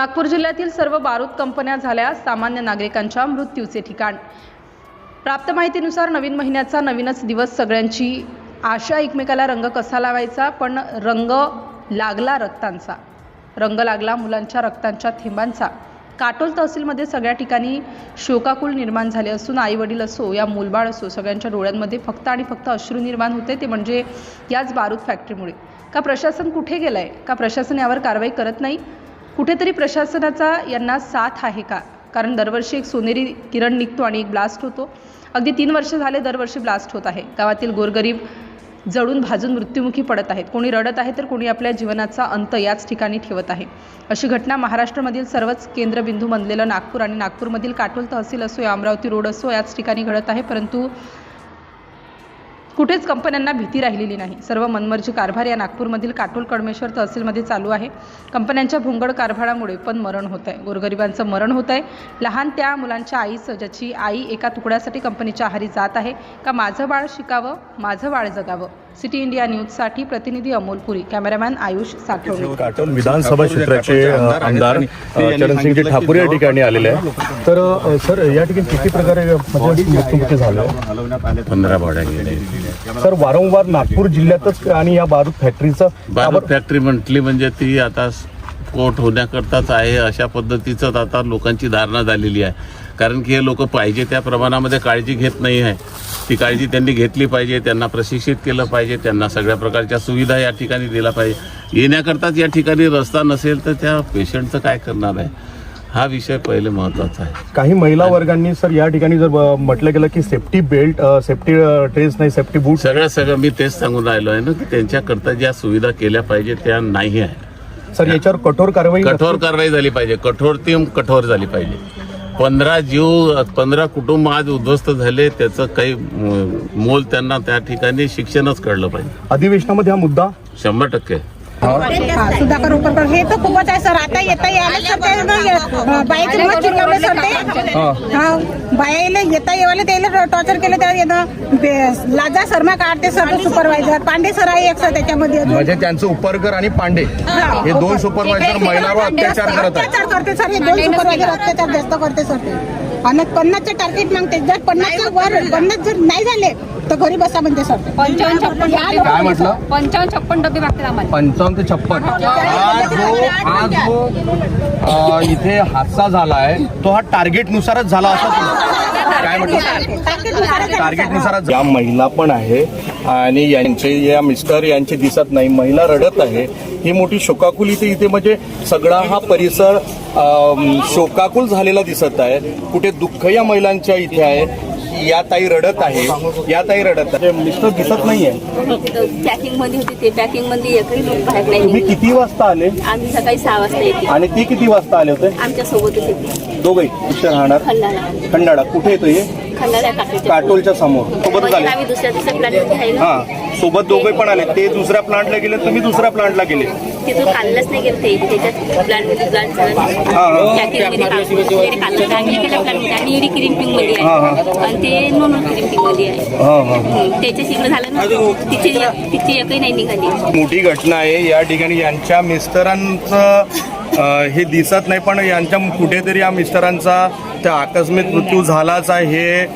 नागपूर जिल्ह्यातील सर्व बारूद कंपन्या झाल्या सामान्य नागरिकांच्या मृत्यूचे ठिकाण। प्राप्त माहितीनुसार नवीन महिन्याचा नवीनच दिवस, सगळ्यांची आशा एकमेकाला रंग कसा लावायचा, पण रंग लागला रक्तांचा, रंग लागला मुलांच्या रक्तांच्या थेंबांचा। काटोल तहसीलमध्ये सगळ्या ठिकाणी शोकाकुल निर्माण झाले असून आई वडील असो या मूलबाळ असो सगळ्यांच्या डोळ्यांमध्ये फक्त आणि फक्त अश्रू निर्माण होते, ते म्हणजे याच बारूद फॅक्टरीमुळे। का प्रशासन कुठे गेलंय? का प्रशासन यावर कारवाई करत नाही? कुठेतरी प्रशासनाचा यांना साथ आहे का? कारण दरवर्षी एक सोनेरी किरण निघतो आणि एक ब्लास्ट होतो। अगदी 3 वर्ष झाले दरवर्षी ब्लास्ट होत आहे। गावातील गोरगरीब जळून भाजून मृत्युमुखी पडत आहेत, कोणी रडत आहे तर कोणी आपल्या जीवनाचा अंत याच ठिकाणी ठेवत आहे। अशी घटना महाराष्ट्रामधील सर्वच केंद्रबिंदू बनलेलं नागपूर आणि नागपूरमधील काटोल तहसील असो या अमरावती रोड असो याच ठिकाणी घडत आहे, परंतु कुठेच कंपन्यांना भीती राहिलेली नाही। सर्व मनमर्जी कारभार या नागपूरमधील काटोल कडमेश्वर तहसीलमध्ये चालू आहे। कंपन्यांच्या भोंगड कारभारामुळे पण मरण होत आहे, गोरगरिबांचं मरण होत आहे। लहान त्या मुलांच्या आईचं, ज्याची आई एका तुकड्यासाठी कंपनीच्या आहारी जात आहे। का माझं बाळ शिकावं, माझं बाळ जगावं। सिटी इंडिया न्यूजसाठी प्रतिनिधी अमोल पुरी, कॅमेरामॅन आयुष साठवणे। काटोल विधानसभा क्षेत्राचे आमदार चरणसिंगजी ठाकूर या ठिकाणी आलेले आहे। तर सर, या ठिकाणी किती प्रकारे मृत्युमुखी झाले? 15 बॉड्या गेले। सर, वारंवार नागपूर जिल्ह्यातच आणि या बारूद फॅक्टरी म्हटली म्हणजे ती आता स्फोट होण्याकरताच आहे, अशा पद्धतीचं आता लोकांची धारणा झालेली आहे। कारण की हे लोक पाहिजे त्या प्रमाणामध्ये काळजी घेत नाही आहे। ती काळजी त्यांनी घेतली पाहिजे, त्यांना प्रशिक्षित केलं पाहिजे, त्यांना सगळ्या प्रकारच्या सुविधा या ठिकाणी दिल्या पाहिजे। येण्याकरताच या ठिकाणी रस्ता नसेल तर त्या पेशंटचं काय करणार आहे, हा विषय पहिले महत्त्वाचा आहे। काही महिला वर्गांनी सर या ठिकाणी जर म्हटलं गेलं की सेफ्टी बेल्ट, सेफ्टी ड्रेस नाही, सेफ्टी बूट, सगळं मी तेच सांगून राहिलो आहे ना की त्यांच्याकरता ज्या सुविधा केल्या पाहिजे त्या नाही आहे। सर, याच्यावर कठोर कारवाई झाली पाहिजे, कठोर झाली पाहिजे। 15 कुटुंब आज उद्ध्वस्त झाले, त्याचं काही मोल त्यांना त्या ठिकाणी शिक्षणच कळलं पाहिजे। अधिवेशनामध्ये हा मुद्दा 100% सुधाकर उपरकर हे तर खूपच आहे सर। आता येता यायला सर बाईचं मत चिरवलं सर ते। हा, बाईला येता येवायला त्याला टॉर्चर केलं, त्या लाजा शर्मा काढते सर सुपरवायझर, पांडे सर आहे एक सर त्याच्यामध्ये। म्हणजे त्यांचं उपरकर आणि पांडे हे 2 सुपरवायझर महिलांवर अत्याचार करते सर। हे 2 सुपरवायझर अत्याचार जास्त करते सर ते, आणि 50चे टार्गेट मागते। जर 50च्या वर 50 जर नाही झाले तर घरी बसा म्हणते सर। 55-56 काय म्हटलं? 55-56 डबे लागतात आम्हाला। 55 ते 56 आज जो इथे हादसा झालाय तो हा टार्गेट नुसारच झाला असं काय म्हटलं? टार्गेट नुसारच। या महिला पण आहे आणि या मिस्टर यांचे दिसत नाही, महिला रडत आहे। ही मोठी शोकाकुल इथे म्हणजे सगळा हा परिसर शोकाकुल झालेला दिसत आहे। कुठे दुःख या महिलांच्या इथे आहे। या ताई रडत आहे, मिस्टर दिसत नाहीये। पॅकिंग मध्ये होते ते, पॅकिंग मध्ये एकही लोक बाहेर नाही। तुम्ही किती वाजता आले? आम्ही सकाळी 6 वाजता येते। आणि ती किती वाजता आले होते? आमच्या सोबतच येते दोघे। कुठे राहणार? खंडाळा। कुठे येतो हे? काटोलच्या समोर सोबत आले। आम्ही दुसऱ्या प्लॅटमध्ये आहे ना। हा, सोबत दोघे पण आले। ते दुसऱ्या प्लांटला गेले, तुम्ही दुसऱ्या प्लांटला गेले। तिथून काढलंच नाही गेलं ते, त्याच्यात प्लॅनमध्ये प्लॅन झाला। आम्ही इडी क्रिम्पिंग मध्ये आहे आणि ते नॉन क्रिम्पिंग मध्ये आहे। त्याच्या शिकलं झालं ना, तिची एकही नाही निघाली। मोठी घटना आहे या ठिकाणी। यांच्या मिस्टरांचं हे दिसत नाही, पण यांच्या कुठेतरी या मिस्टरांचा त्या आकस्मिक मृत्यू झालाच आहे हे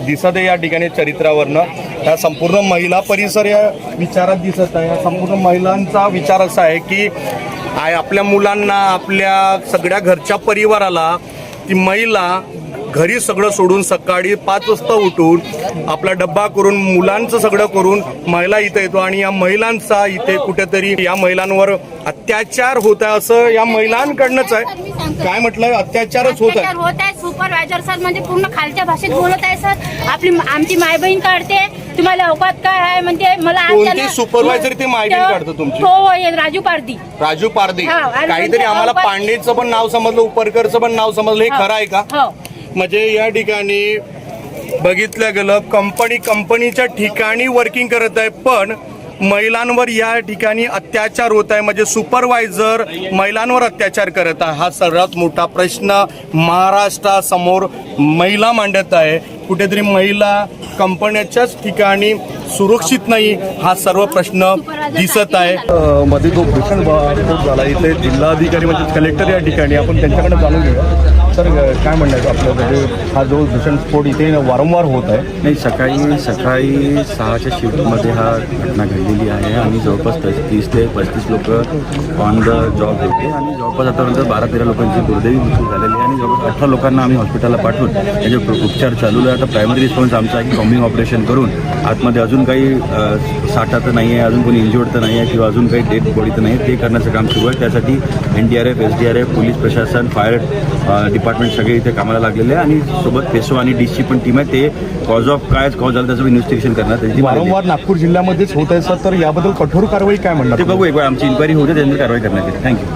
दिसत आहे या ठिकाणी चरित्रावरनं। या संपूर्ण महिला परिसर या विचारात दिसत आहे। या संपूर्ण महिलांचा विचार असा आहे की आपल्या मुलांना, आपल्या सगळ्या घरच्या परिवाराला ती महिला घरी सगळं सोडून सकाळी 5 वाजता उठून आपला डब्बा करून मुलांचं सगळं करून महिला इथे येतो आणि या महिलांचा इथे कुठेतरी या महिलांवर अत्याचार होत आहे असं या महिलांकडनंच आहे। काय म्हटलं? अत्याचारच होत आहे। सुपरवायझर सर म्हणजे पूर्ण खालच्या भाषेत बोलत आहे सर। आमची माय बहीण काढते, तुम्हाला अवकात काय आहे म्हणते मला। कोणती सुपरवायझर ते माय बहीण काढतो तुमची? हो, राजू पारदी। काहीतरी आम्हाला पांडेचं पण नाव समजलं, उपरकरचं पण नाव समजलं, हे खरं आहे का? म्हणजे या ठिकाणी बघितलं गेलं कंपनीच्या ठिकाणी वर्किंग करत आहे, पण महिलांवर या ठिकाणी अत्याचार होत आहे, म्हणजे सुपरवायझर महिलांवर अत्याचार करत आहे. हा सर्वात मोठा प्रश्न महाराष्ट्रासमोर महिला मांडत आहे. कुठेतरी महिला कंपन्याच्याच ठिकाणी सुरक्षित नाही, हा सर्व प्रश्न दिसत आहे. मध्ये जो भीषण स्फोट झाला इथे जिल्हाधिकारी म्हणजे कलेक्टर या ठिकाणी आपण त्यांच्याकडे जाणून घेऊया. सर काय म्हणणं आपलं, म्हणजे हा जो भीषण स्फोट इथे वारंवार होत आहे? नाही, सकाळी 6च्या शिफ्टमध्ये हा घटना घडलेली आहे आणि जवळपास 30 ते 35 लोक ऑन द जॉब होते आणि जवळपास आतापर्यंत 12-13 लोकांची दुर्दैवी मृत्यू झालेली आहे आणि जवळपास 18 लोकांना आम्ही हॉस्पिटलला पाठवून त्याचे उपचार चालू आहे. आता प्रायमरी रिस्पॉन्स आमचा आहे की कॉम्बिंग ऑपरेशन करून आतमध्ये अजून काही साठा तर नाही आहे, अजून कोणी इंज्युअर्ड तर नाही आहे किंवा अजून काही डेड बॉडी तर नाही, ते करण्याचं काम सुरू आहे. त्यासाठी NDRF, SDRF, पोलीस प्रशासन, फायर डिपार्टमेंट सगळे इथे कामाला लागलेले आहे आणि सोबत पेसो आणि डीसी पण टीम आहे. ते कॉज झालं त्याचं इन्व्हेस्टिगेशन करणार. त्याची वारंवार नागपूर जिल्ह्यामध्येच होत आहे सर, तर याबद्दल कठोर कारवाई काय म्हणणार? ते बघू, एक वेळ आमची इन्क्वायरी होते त्यानंतर कारवाई करण्यात येते. थँक्यू.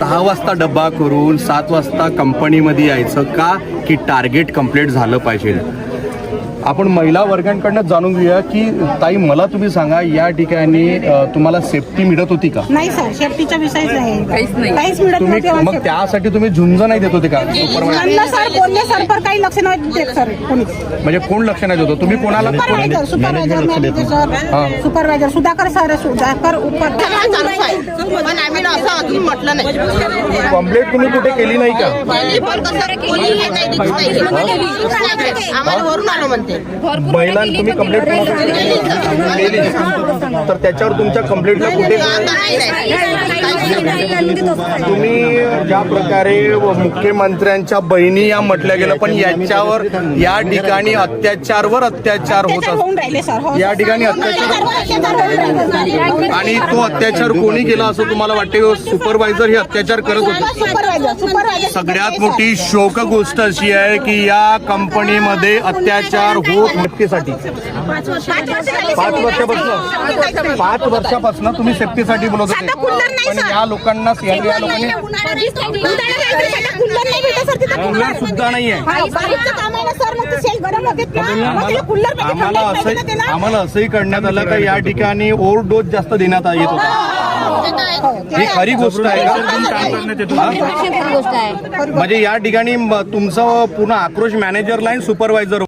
10 वाजता डब्बा करून 7 वाजता कंपनीमध्ये यायचं का, की टार्गेट कंप्लीट झालं पाहिजे? आपण महिला वर्गांकडनं जाणून घेऊया की ताई, मला तुम्ही सांगा, या ठिकाणी तुम्हाला सेफ्टी मिळत होती का? नाही सर, सेफ्टीचा विषयच नाही, काहीच मिळत तुम्ही नव्हते. मग त्यासाठी तुम्ही झुंज नाही देत होते का? मुलांना सर बोलले सर, पण काही लक्ष नाही देत सर कोणीच. म्हणजे कोण लक्ष नाही देतो? तुम्ही कोणाला? Supervisor supervisor Sudhakar sir, Sudhakar पण आम्ही असं अजून म्हटलं नाही. कंप्लेंट तुम्ही कुठे केली नाही का? आम्हाला वरून आलो म्हणते. महिला तुम्ही कंप्लेंट केली तर त्याच्यावर तुमच्या कंप्लेंटला कुठे तुम्ही ज्या प्रकारे मुख्यमंत्र्यांच्या बहिणी या म्हटल्या गेलं, पण याच्यावर या ठिकाणी अत्याचारवर अत्याचार होत होऊन राहिले सर. हो, या ठिकाणी आणि तो अत्याचार कोणी केला असं तुम्हाला वाटते? सुपरवायझर हे अत्याचार करत होते. सुपरवायझर सगळ्यात मोठी शोक गोष्ट अशी आहे की या कंपनीमध्ये अत्याचार होत सेफ्टीसाठी 5 वर्षापासून तुम्ही सेफ्टीसाठी बोलत होते, पण या लोकांना कूलर सुद्धा नाहीये. आम्हाला असंही कळण्यात आलं का या ठिकाणी ओव्हरडोस जास्त देण्यात येत होता. ही खरी गोष्ट आहे का? म्हणजे या ठिकाणी तुमचं पूर्ण आक्रोश मॅनेजरला आणि सुपरवायझर